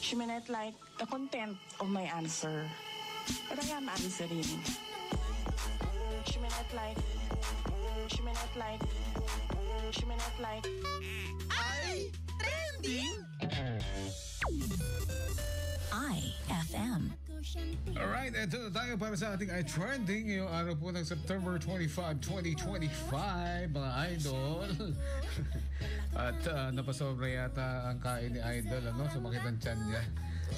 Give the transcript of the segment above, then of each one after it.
She may not like the content of my answer, but I am answering. She may not like, she may not like, she may not like. Ay, trending! IFM. Alright, ito na tayo para sa ating iTrending ngayong araw po ng September 25, 2025, mga idol. At napasobra yata ang kain ni idol, sumakit ang tiyan niya.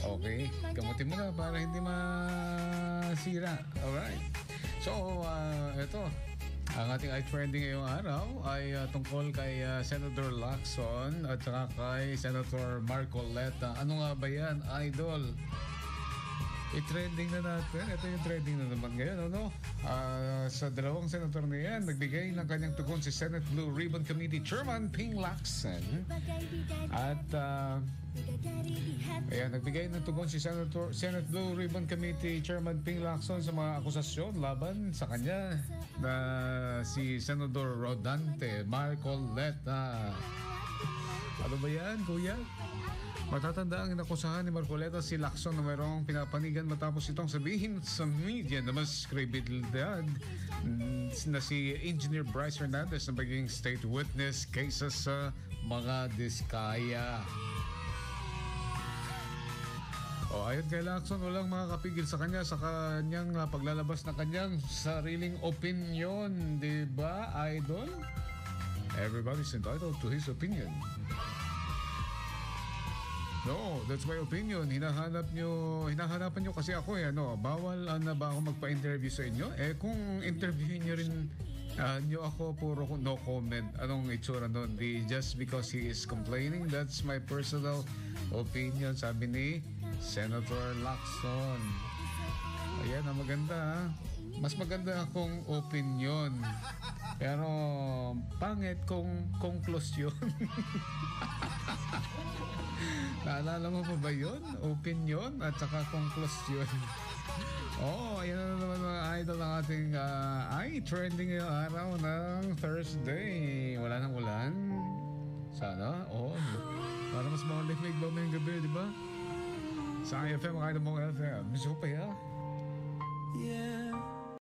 Okay, gamutin mo na para hindi masira. Alright, so ito ang ating iTrending ngayong araw ay tungkol kay Senator Lacson at saka kay Senator Marcoleta. Ano nga ba yan, idol? I-trending na natin. Ito yung trending na naman ngayon, sa dalawang senator na yan, nagbigay ng kanyang tugon si Senate Blue Ribbon Committee Chairman Ping Lacson. At nagbigay ng tugon si Senate Blue Ribbon Committee Chairman Ping Lacson sa mga akusasyon laban sa kanya na si Senador Rodante Marcoleta. Ano ba yan, kuya? Matatanda ang inakusahan ni Marcoleta si Lacson na mayroong pinapanigan matapos itong sabihin sa media na mas kredibilidad na si Engineer Bryce Hernandez na maging state witness kaysa sa mga diskaya. Ayon kay Lacson, walang makakapigil sa kanya sa kanyang paglalabas ng kanyang sariling opinion. Diba, idol? Everybody's entitled to his opinion. No, that's my opinion. Hinahanapan nyo kasi ako bawal na ba ako magpa-interview sa inyo? Kung interviewin nyo rin nyo ako, puro no comment. Anong itsura nun? Just because he is complaining, that's my personal opinion, sabi ni Senator Lacson. Ayan, maganda. Mas maganda akong opinion. Pero pangit kung konklusyon. Naalala mo pa ba yun? Opinion at saka konklusyon. Ayan na naman mga idol ng ating trending ngayong araw ng Thursday. Wala nang ulan. Sana, para mas malamig ba ngayong gabi, di ba? Sa IFM, mga idol mong FM. Miss ko pa ya? Yeah.